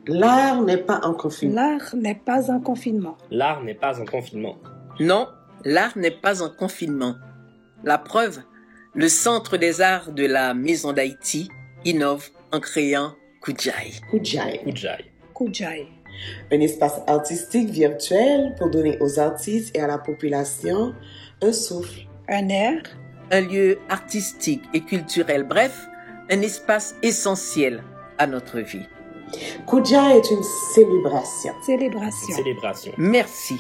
L'art n'est pas en confinement. L'art n'est pas en confinement. L'art n'est pas en confinement. Non, l'art n'est pas en confinement. La preuve, le Centre des arts de la Maison d'Haïti innove en créant Kujai. Kujai. Un espace artistique virtuel pour donner aux artistes et à la population un souffle. Un air. Un lieu artistique et culturel, bref, un espace essentiel à notre vie. Kujai est une célébration. Merci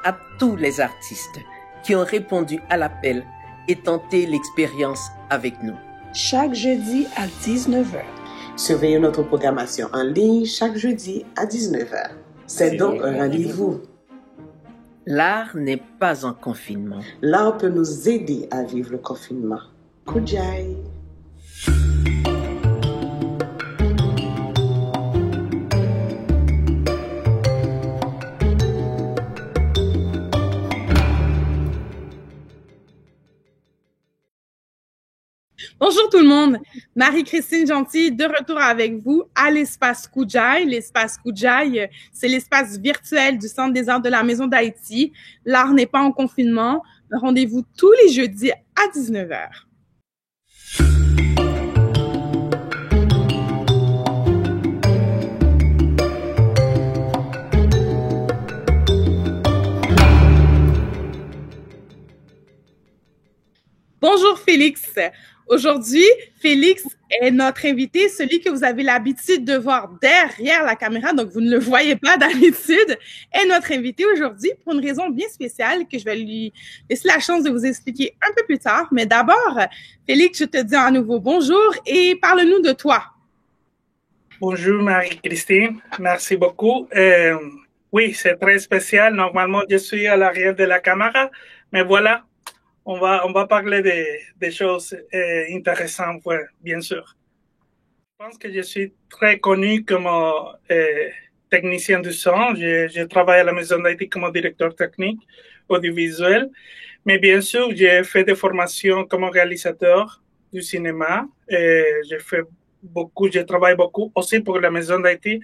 à tous les artistes qui ont répondu à l'appel et tenté l'expérience avec nous. Chaque jeudi à 19h. Surveillez notre programmation en ligne chaque jeudi à 19h. C'est donc un rendez-vous. L'art n'est pas en confinement. L'art peut nous aider à vivre le confinement. Kujai. Bonjour tout le monde, Marie-Christine Gentil de retour avec vous à l'espace Kujai. L'espace Kujai, c'est l'espace virtuel du Centre des arts de la Maison d'Haïti. L'art n'est pas en confinement. Rendez-vous tous les jeudis à 19h. Bonjour Félix. Aujourd'hui, Félix est notre invité, celui que vous avez l'habitude de voir derrière la caméra, donc vous ne le voyez pas d'habitude, est notre invité aujourd'hui pour une raison bien spéciale que je vais lui laisser la chance de vous expliquer un peu plus tard. Mais d'abord, Félix, je te dis à nouveau bonjour et parle-nous de toi. Bonjour Marie-Christine, merci beaucoup. Oui, c'est très spécial. Normalement, je suis à l'arrière de la caméra, mais voilà. On va parler des choses intéressantes, ouais, bien sûr. Je pense que je suis très connu comme technicien du son. Je travaille à la Maison d'Haïti comme directeur technique audiovisuel. Mais bien sûr, j'ai fait des formations comme réalisateur du cinéma. Je travaille beaucoup aussi pour la Maison d'Haïti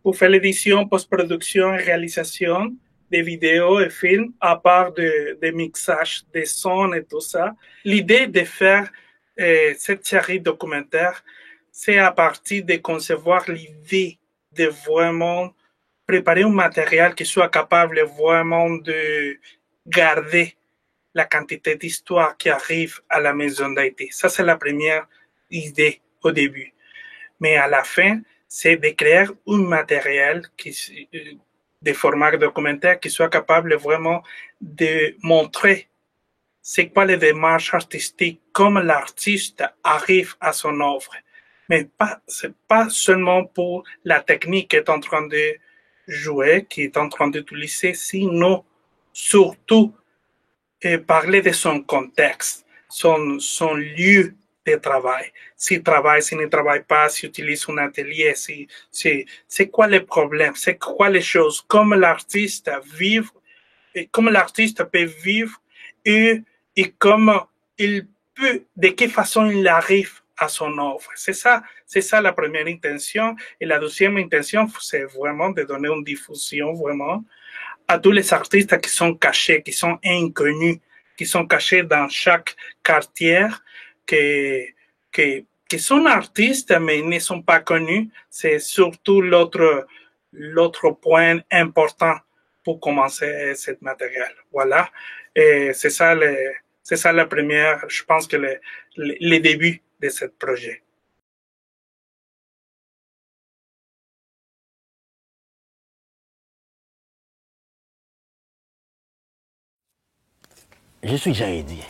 pour faire l'édition, post-production et réalisation des vidéos et films, à part de mixage des sons et tout ça. L'idée de faire cette série documentaire, c'est à partir de concevoir l'idée de vraiment préparer un matériel qui soit capable vraiment de garder la quantité d'histoire qui arrive à la Maison d'Haïti. Ça, c'est la première idée au début. Mais à la fin, c'est de créer un matériel des formats documentaires qui soient capables vraiment de montrer c'est quoi les démarches artistiques, comment l'artiste arrive à son œuvre. Mais c'est pas seulement pour la technique qu'il est en train de jouer, qu'il est en train d'utiliser, sinon surtout parler de son contexte, son lieu de travail. S'il travaille, s'il ne travaille pas, s'il utilise un atelier, c'est quoi les problèmes, c'est quoi les choses, comment l'artiste vivre, et comment l'artiste peut vivre et comment il peut, de quelle façon il arrive à son œuvre. C'est ça la première intention. Et la deuxième intention, c'est vraiment de donner une diffusion vraiment à tous les artistes qui sont cachés, qui sont inconnus, qui sont cachés dans chaque quartier, qui sont artistes, mais ils ne sont pas connus. C'est surtout l'autre point important pour commencer ce matériel. Voilà. Et c'est ça la première, je pense que le début de ce projet. Je suis Jaïdi,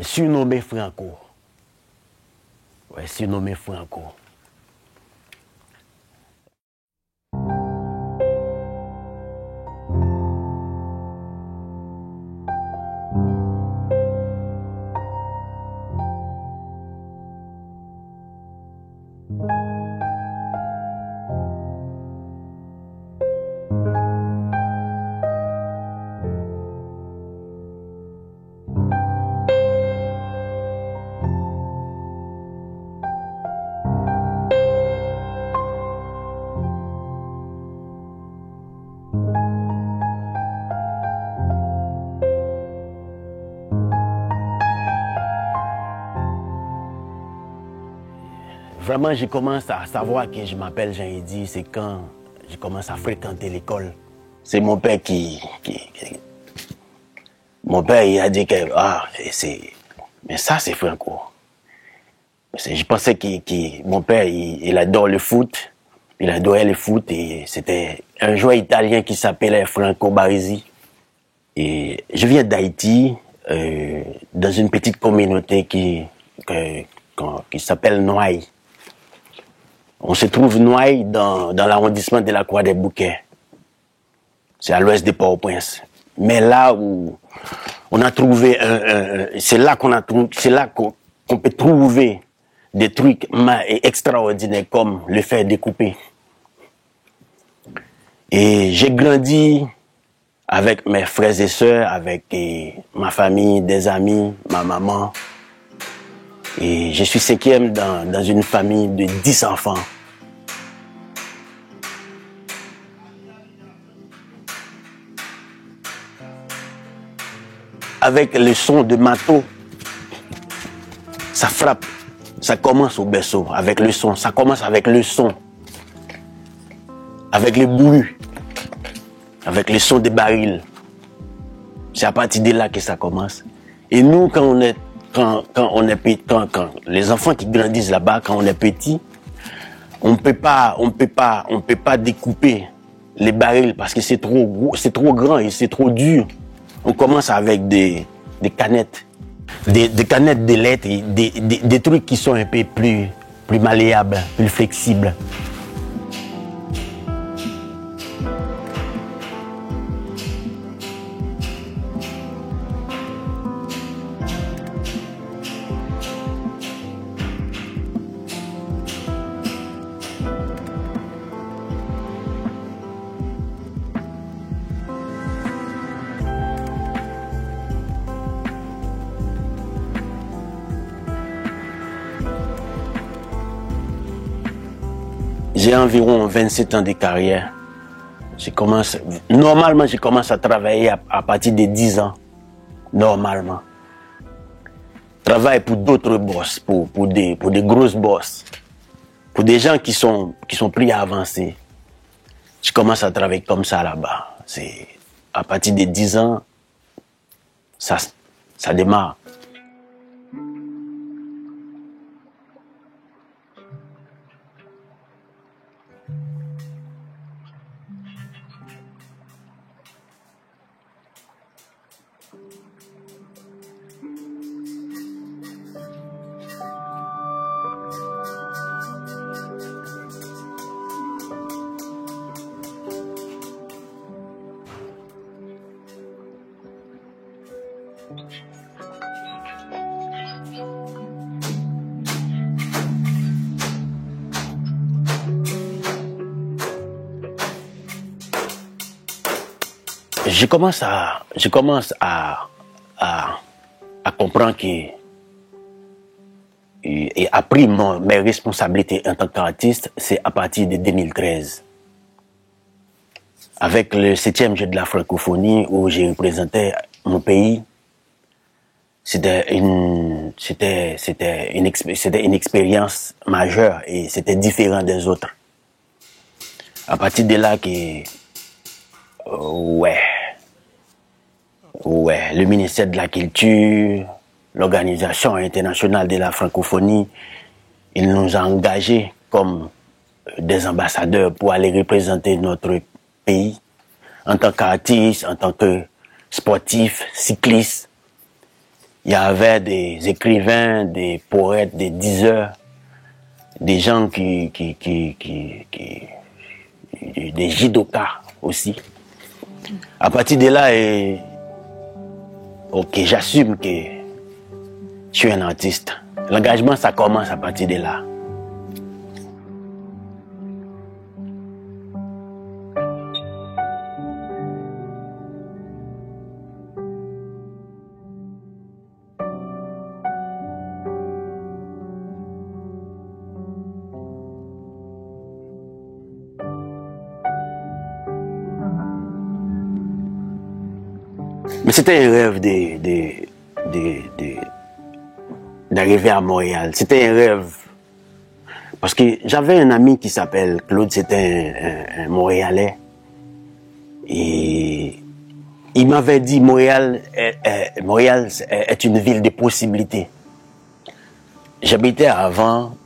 surnommé Franco. Ouais, surnommé Franco. Vraiment, je commence à savoir que je m'appelle Jean-Eddy, c'est quand je commence à fréquenter l'école. C'est mon père Mon père, il a dit que... Mais ça, c'est Franco. Je pensais que mon père, il adore le foot. Il adorait le foot et c'était un joueur italien qui s'appelait Franco Baresi. Et je viens d'Haïti, dans une petite communauté qui s'appelle Noailles. On se trouve Noailles dans l'arrondissement de la Croix-des-Bouquets. C'est à l'ouest de Port-au-Prince. Mais là où on a trouvé c'est là qu'on peut trouver des trucs extraordinaires comme le fer découpé. Et j'ai grandi avec mes frères et sœurs, avec ma famille, des amis, ma maman. Et je suis 5e dans une famille de 10 enfants. Avec le son de marteau, ça frappe. Ça commence au berceau, avec le son. Ça commence avec le son. Avec le bruit. Avec le son des barils. C'est à partir de là que ça commence. Et nous, quand les enfants qui grandissent là-bas, quand on est petit, on peut pas découper les barils parce que c'est trop gros, c'est trop grand et c'est trop dur. On commence avec des canettes. Des canettes de lettres, des trucs qui sont un peu plus malléables, plus flexibles. J'ai environ 27 ans de carrière. Normalement, je commence à travailler à partir de 10 ans. Normalement. Travaille pour d'autres boss, pour des grosses boss. Pour des gens qui sont plus avancés. Je commence à travailler comme ça là-bas. C'est à partir de 10 ans, ça démarre. Je commence à comprendre que et a pris mes responsabilités en tant qu'artiste, c'est à partir de 2013. Avec le 7e jeu de la francophonie où j'ai représenté mon pays, c'était une expérience majeure et c'était différent des autres. À partir de là le ministère de la Culture, l'Organisation internationale de la francophonie, il nous a engagés comme des ambassadeurs pour aller représenter notre pays en tant qu'artistes, en tant que sportifs, cyclistes. Il y avait des écrivains, des poètes, des diseurs, des gens des judokas aussi. À partir de là, j'assume que je suis un artiste. L'engagement, ça commence à partir de là. Mais c'était un rêve d'arriver à Montréal. C'était un rêve Parce que j'avais un ami qui s'appelle Claude, c'était un Montréalais. Et il m'avait dit Montréal est une ville de possibilités. J'habitais avant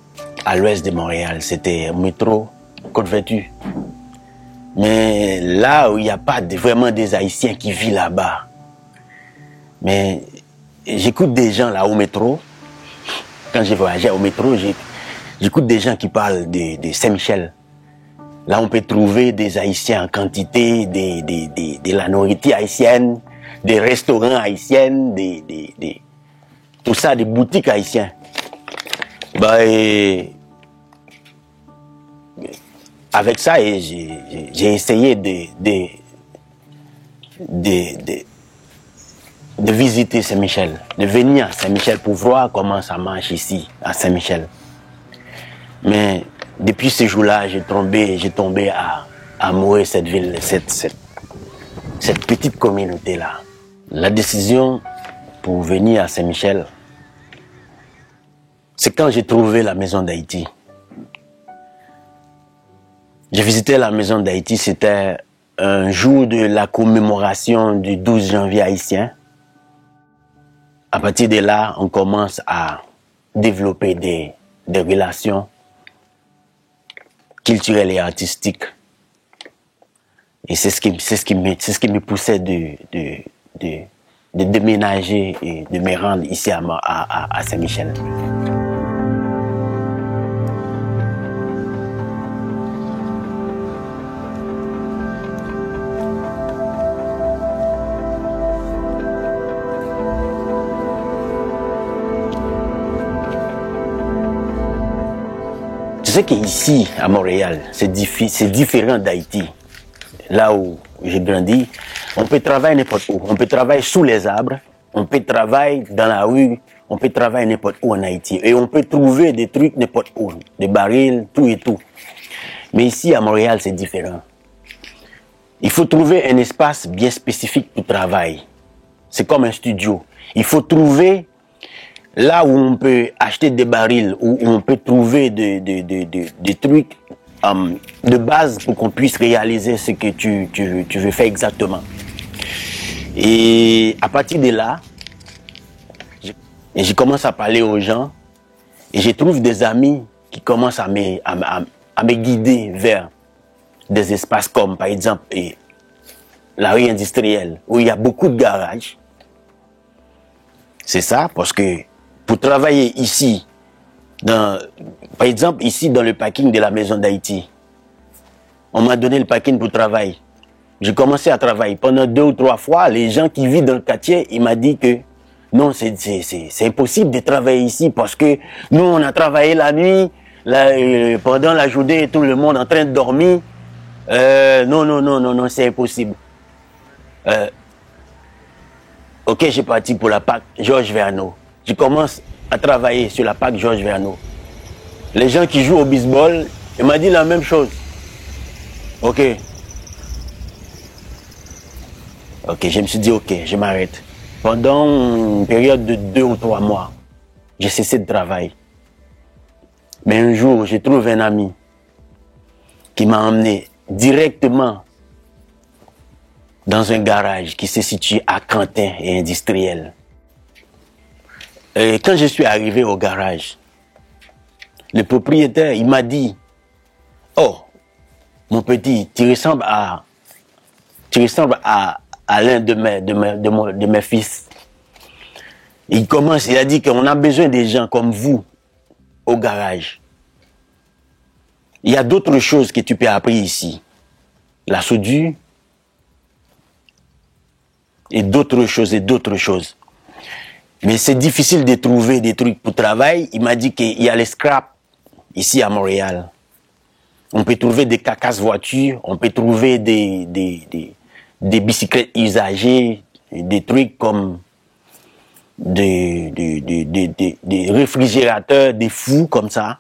à l'ouest de Montréal, c'était au métro Côte-Vertu. Mais là où il n'y a pas vraiment des Haïtiens qui vivent là-bas. Mais j'écoute des gens là au métro. Quand j'ai voyagé au métro, j'écoute des gens qui parlent de Saint-Michel. Là, on peut trouver des Haïtiens en quantité, de la nourriture haïtienne, des restaurants haïtiens, tout ça, des boutiques haïtiennes. Avec ça, j'ai essayé de visiter Saint-Michel, de venir à Saint-Michel pour voir comment ça marche ici, à Saint-Michel. Mais depuis ce jour-là, j'ai tombé à amourer cette ville, cette petite communauté-là. La décision pour venir à Saint-Michel, c'est quand j'ai trouvé la maison d'Haïti. J'ai visité la maison d'Haïti, c'était un jour de la commémoration du 12 janvier haïtien. À partir de là, on commence à développer des relations culturelles et artistiques. Et c'est ce qui me poussait de déménager et de me rendre ici à Saint-Michel. Tu sais qu'ici, à Montréal, c'est différent d'Haïti. Là où j'ai grandi, on peut travailler n'importe où. On peut travailler sous les arbres, on peut travailler dans la rue, on peut travailler n'importe où en Haïti. Et on peut trouver des trucs n'importe où, des barils, tout et tout. Mais ici, à Montréal, c'est différent. Il faut trouver un espace bien spécifique pour travailler. C'est comme un studio. Il faut trouver là où on peut acheter des barils, où on peut trouver des trucs de base pour qu'on puisse réaliser ce que tu veux faire exactement. Et à partir de là, je commence à parler aux gens et je trouve des amis qui commencent à me guider vers des espaces comme par exemple la rue industrielle où il y a beaucoup de garages. C'est ça parce que pour travailler ici, par exemple ici dans le parking de la maison d'Haïti, on m'a donné le parking pour travailler. J'ai commencé à travailler. Pendant 2 ou 3 fois, les gens qui vivent dans le quartier, ils m'ont dit que non, c'est impossible de travailler ici parce que nous, on a travaillé la nuit, pendant la journée, tout le monde en train de dormir. Non, c'est impossible. Ok, j'ai parti pour la PAC Georges Verneau. Je commence à travailler sur la PAC Georges Verneau. Les gens qui jouent au baseball, ils m'ont dit la même chose. Ok, je me suis dit ok, je m'arrête. Pendant une période de 2 ou 3 mois, j'ai cessé de travailler. Mais un jour, j'ai trouvé un ami qui m'a emmené directement dans un garage qui se situe à Quentin et Industriel. Et quand je suis arrivé au garage, le propriétaire, il m'a dit « Oh, mon petit, tu ressembles à l'un de mes fils. » Il a dit qu'on a besoin des gens comme vous au garage. Il y a d'autres choses que tu peux apprendre ici. La soudure et d'autres choses. Mais c'est difficile de trouver des trucs pour travailler. Il m'a dit qu'il y a les scraps ici à Montréal. On peut trouver des carcasses voitures, on peut trouver des bicyclettes usagées, des trucs comme des réfrigérateurs, des fous comme ça.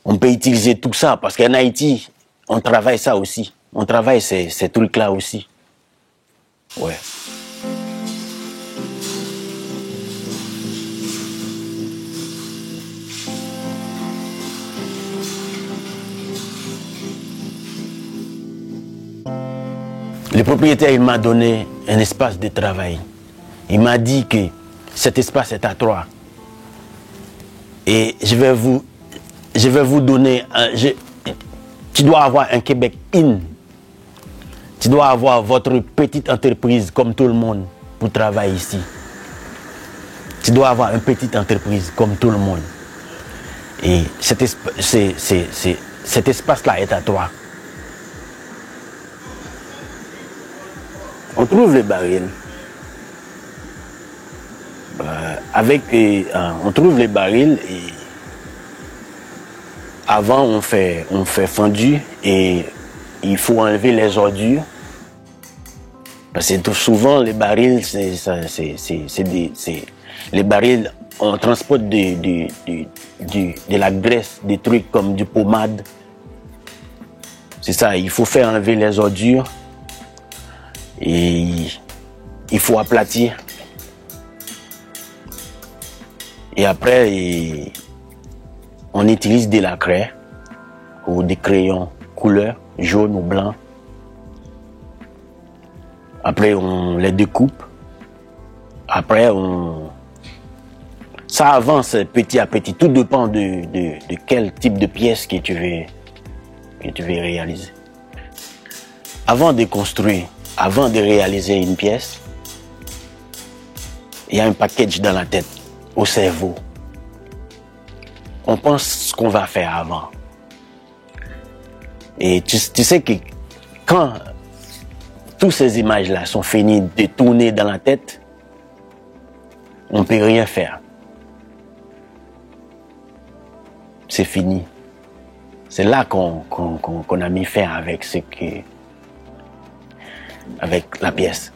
On peut utiliser tout ça parce qu'en Haïti, on travaille ça aussi. On travaille ces trucs-là aussi. Ouais. Le propriétaire, il m'a donné un espace de travail. Il m'a dit que cet espace est à toi. Et je vais vous donner... tu dois avoir un Québec in. Tu dois avoir votre petite entreprise comme tout le monde pour travailler ici. Tu dois avoir une petite entreprise comme tout le monde. Et cet espace-là est à toi. On trouve les barils. On trouve les barils et avant on fait fondu et il faut enlever les ordures. Parce que souvent les barils, les barils, on transporte de la graisse, des trucs comme du pommade. C'est ça, il faut faire enlever les ordures et il faut aplatir. Et après, on utilise de la craie ou des crayons couleur, jaune ou blanc. Après, on les découpe. Après, ça avance petit à petit. Tout dépend de quel type de pièce que tu veux réaliser. Avant de construire, avant de réaliser une pièce, il y a un package dans la tête, au cerveau. On pense ce qu'on va faire avant. Et tu sais que quand toutes ces images-là sont finies de tourner dans la tête, on ne peut rien faire. C'est fini. C'est là qu'on a mis fin avec avec la pièce.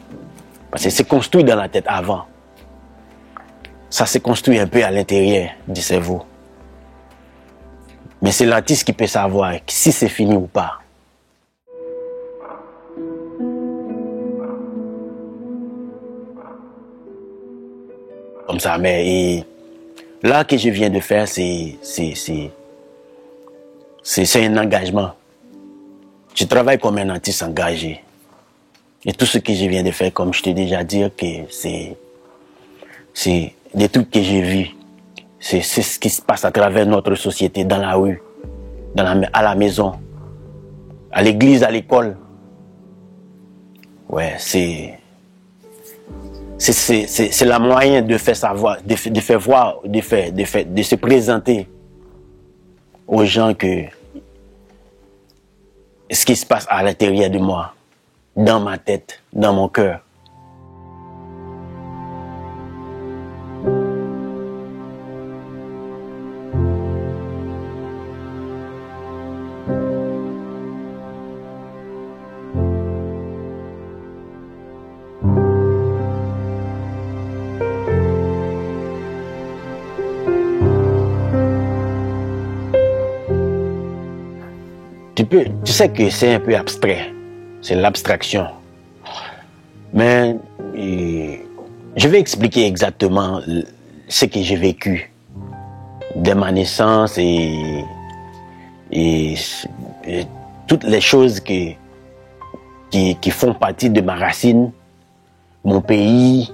Parce que c'est construit dans la tête avant. Ça s'est construit un peu à l'intérieur du cerveau. Mais c'est l'artiste qui peut savoir si c'est fini ou pas. Comme ça, mais là que je viens de faire, c'est un engagement. Je travaille comme un artiste engagé. Et tout ce que je viens de faire, comme je t'ai déjà dit, que c'est des trucs que j'ai vus. C'est ce qui se passe à travers notre société, dans la rue, à la maison, à l'église, à l'école. Ouais, c'est la moyen de faire savoir, de faire voir, de se présenter aux gens que ce qui se passe à l'intérieur de moi, dans ma tête, dans mon cœur. Tu sais que c'est un peu abstrait, c'est l'abstraction. Mais je vais expliquer exactement ce que j'ai vécu de ma naissance et toutes les choses qui font partie de ma racine, mon pays.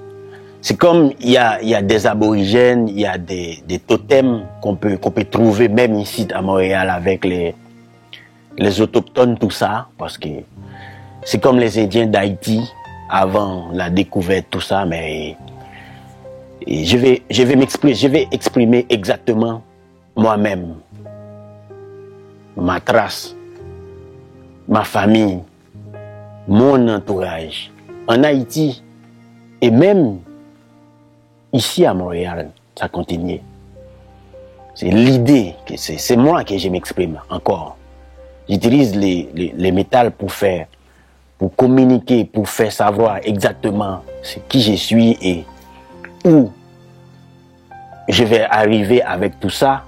C'est comme il y a des aborigènes, il y a des totems qu'on peut trouver même ici à Montréal avec les autochtones, tout ça, parce que c'est comme les Indiens d'Haïti avant la découverte, tout ça, mais je vais exprimer exactement moi-même, ma trace, ma famille, mon entourage, en Haïti et même ici à Montréal, ça continue. C'est l'idée, c'est moi que je m'exprime encore. J'utilise les métals pour communiquer, pour faire savoir exactement qui je suis et où je vais arriver avec tout ça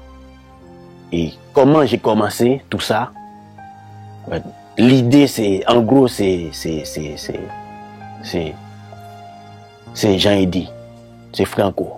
et comment j'ai commencé tout ça. L'idée, c'est, en gros, c'est Jean-Eddy, c'est Franco.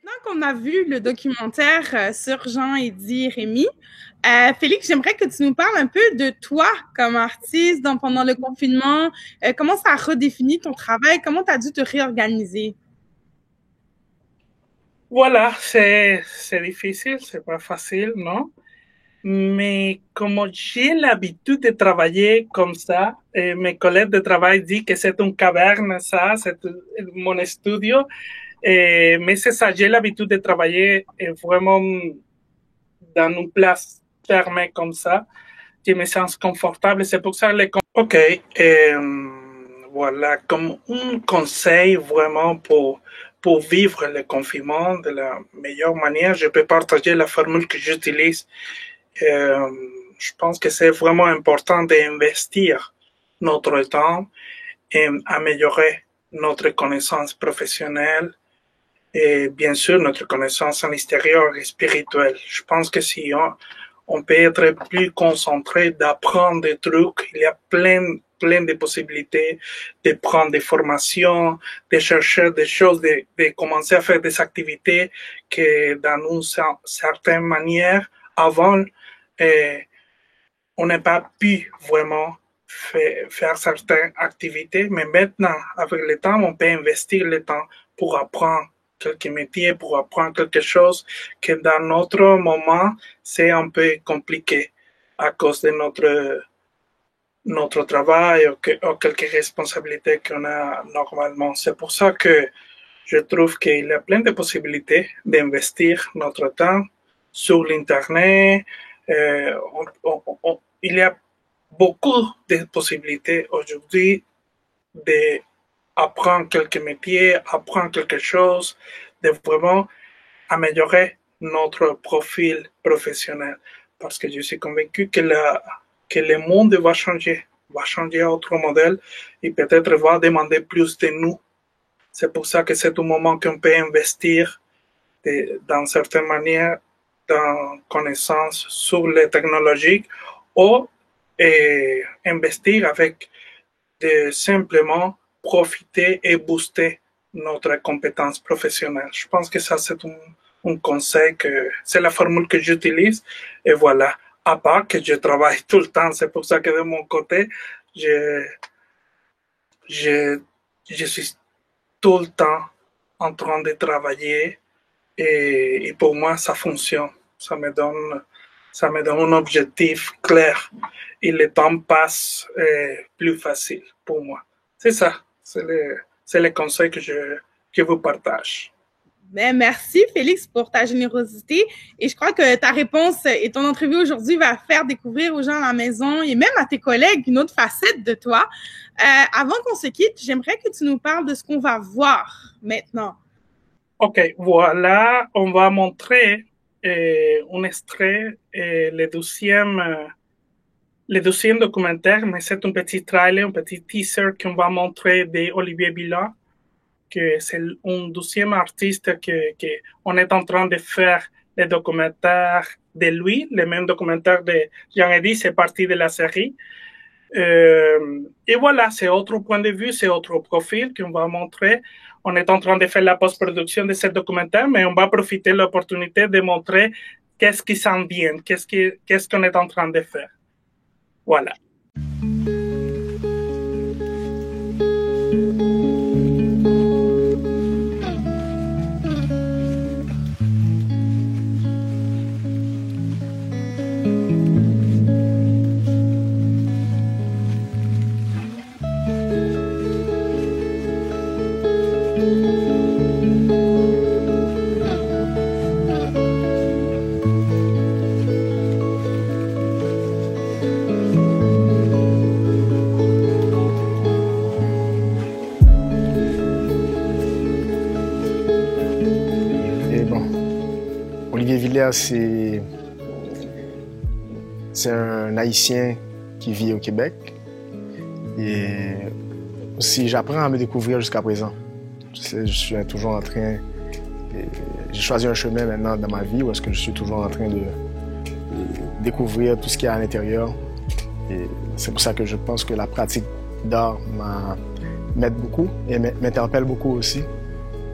Maintenant qu'on a vu le documentaire sur Jean-Eddy Rémy, Félix, j'aimerais que tu nous parles un peu de toi comme artiste pendant le confinement. Comment ça a redéfini ton travail? Comment tu as dû te réorganiser? Voilà, c'est difficile, c'est pas facile, non? Mais comme j'ai l'habitude de travailler comme ça, mes collègues de travail disent que c'est une caverne, ça, c'est mon studio. Mais c'est ça, j'ai l'habitude de travailler vraiment dans une place fermée comme ça. Je me sens confortable, c'est pour ça les... Ok, voilà, comme un conseil vraiment pour vivre le confinement de la meilleure manière, je peux partager la formule que j'utilise. Je pense que c'est vraiment important d'investir notre temps et améliorer notre connaissance professionnelle et bien sûr notre connaissance en l'extérieur et spirituelle. Je pense que si on peut être plus concentré d'apprendre des trucs, il y a plein de possibilités de prendre des formations, de chercher des choses, de commencer à faire des activités que dans une certaine manière, avant, on n'a pas pu vraiment faire certaines activités, mais maintenant, avec le temps, on peut investir le temps pour apprendre quelques métiers, pour apprendre quelque chose que dans notre moment, c'est un peu compliqué à cause de notre travail ou quelques responsabilités qu'on a normalement. C'est pour ça que je trouve qu'il y a plein de possibilités d'investir notre temps sur l'Internet. Il y a beaucoup de possibilités aujourd'hui d'apprendre quelques métiers, apprendre quelque chose, de vraiment améliorer notre profil professionnel. Parce que je suis convaincu que le monde va changer à autre modèle et peut-être va demander plus de nous. C'est pour ça que c'est un moment qu'on peut investir dans certaines manières dans connaissances sur les technologies ou investir avec de simplement profiter et booster notre compétence professionnelle. Je pense que ça, c'est un conseil c'est la formule que j'utilise. Et voilà. À part que je travaille tout le temps. C'est pour ça que de mon côté, je suis tout le temps en train de travailler et pour moi, ça fonctionne. Ça me donne un objectif clair et le temps passe plus facile pour moi. C'est ça. C'est le conseil que je vous partage. Ben, merci, Félix, pour ta générosité. Et je crois que ta réponse et ton entrevue aujourd'hui va faire découvrir aux gens à la maison et même à tes collègues une autre facette de toi. Avant qu'on se quitte, j'aimerais que tu nous parles de ce qu'on va voir maintenant. OK, voilà. On va montrer un extrait, le deuxième documentaire, mais c'est un petit trailer, un petit teaser qu'on va montrer d'Olivier Bilan, que c'est un deuxième artiste qu'on est en train de faire le documentaire de lui, le même documentaire de Jean-Eddy, c'est parti de la série. Et voilà, c'est autre point de vue, c'est autre profil qu'on va montrer. On est en train de faire la post-production de ce documentaire, mais on va profiter de l'opportunité de montrer qu'est-ce qui s'en vient, qu'est-ce qu'on est en train de faire. Voilà. C'est un Haïtien qui vit au Québec et aussi j'apprends à me découvrir jusqu'à présent. Je suis toujours en train, j'ai choisi un chemin maintenant dans ma vie où est-ce que je suis toujours en train de découvrir tout ce qu'il y a à l'intérieur. Et c'est pour ça que je pense que la pratique d'art m'aide beaucoup et m'interpelle beaucoup aussi.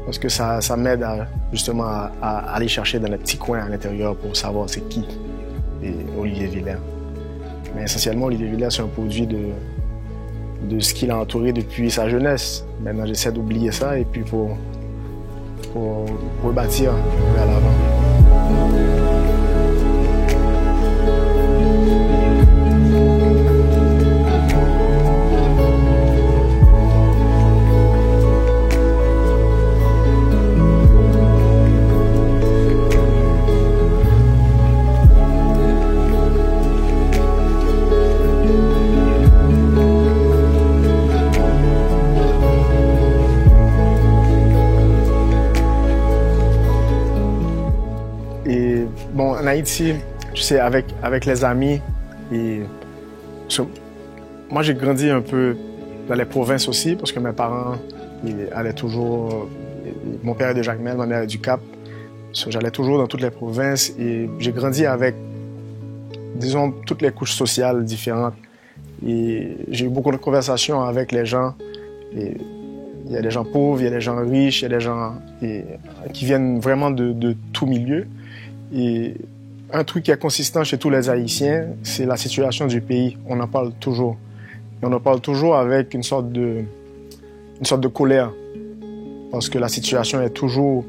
parce que ça m'aide justement à aller chercher dans le petit coin à l'intérieur pour savoir c'est qui est Olivier Villers. Mais essentiellement, Olivier Villers, c'est un produit de ce qu'il a entouré depuis sa jeunesse. Maintenant, j'essaie d'oublier ça et puis pour rebâtir vers l'avant. En Haïti, tu sais, avec les amis, moi j'ai grandi un peu dans les provinces aussi, parce que mes parents allaient toujours, mon père est de Jacmel, ma mère est du Cap, j'allais toujours dans toutes les provinces et j'ai grandi avec, disons, toutes les couches sociales différentes. Et j'ai eu beaucoup de conversations avec les gens. Et il y a des gens pauvres, il y a des gens riches, il y a des gens qui viennent vraiment de tout milieu. Et un truc qui est consistant chez tous les Haïtiens, c'est la situation du pays. On en parle toujours. Et on en parle toujours avec une sorte de colère. Parce que la situation est toujours...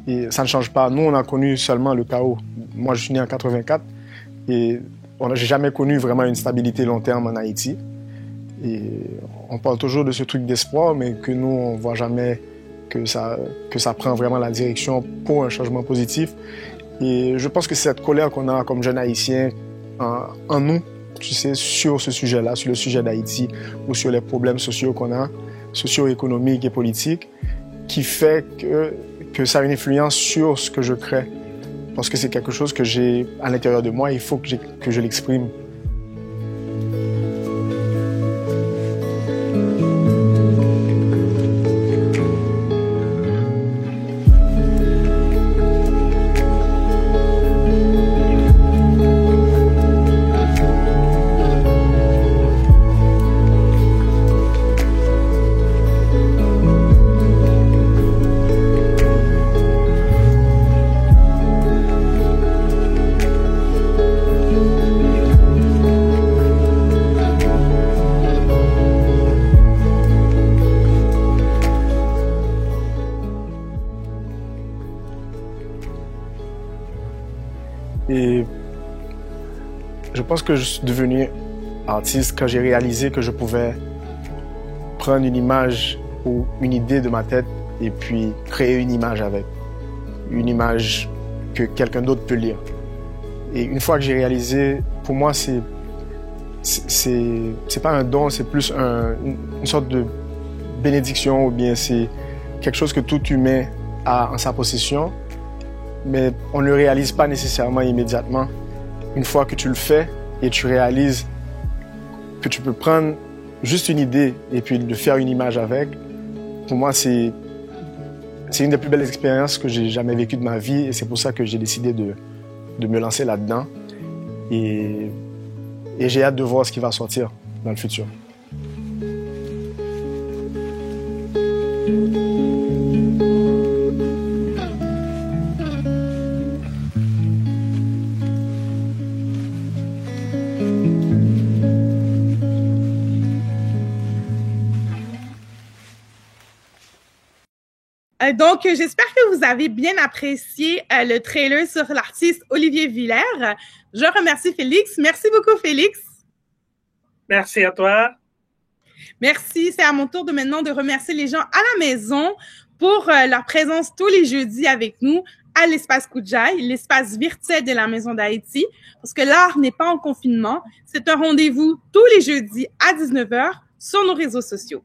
Et ça ne change pas. Nous, on a connu seulement le chaos. Moi, je suis né en 84 et j'ai jamais connu vraiment une stabilité long terme en Haïti. Et on parle toujours de ce truc d'espoir, mais que nous, on voit jamais que ça prend vraiment la direction pour un changement positif. Et je pense que c'est cette colère qu'on a comme jeunes Haïtiens en nous, tu sais, sur ce sujet-là, sur le sujet d'Haïti ou sur les problèmes sociaux qu'on a, socio-économiques et politiques, qui fait que ça a une influence sur ce que je crée. Parce que c'est quelque chose que j'ai à l'intérieur de moi, il faut que je l'exprime. Et je pense que je suis devenu artiste quand j'ai réalisé que je pouvais prendre une image ou une idée de ma tête et puis créer une image avec. Une image que quelqu'un d'autre peut lire. Et une fois que j'ai réalisé, pour moi, c'est pas un don, c'est plus une sorte de bénédiction ou bien c'est quelque chose que tout humain a en sa possession. Mais on ne le réalise pas nécessairement immédiatement. Une fois que tu le fais et tu réalises que tu peux prendre juste une idée et puis de faire une image avec, pour moi, c'est une des plus belles expériences que j'ai jamais vécues de ma vie et c'est pour ça que j'ai décidé de me lancer là-dedans. Et j'ai hâte de voir ce qui va sortir dans le futur. Donc, j'espère que vous avez bien apprécié le trailer sur l'artiste Olivier Villers. Je remercie Félix. Merci beaucoup, Félix. Merci à toi. Merci. C'est à mon tour maintenant de remercier les gens à la maison pour leur présence tous les jeudis avec nous à l'espace Koudjaï, l'espace virtuel de la Maison d'Haïti, parce que l'art n'est pas en confinement. C'est un rendez-vous tous les jeudis à 19h sur nos réseaux sociaux.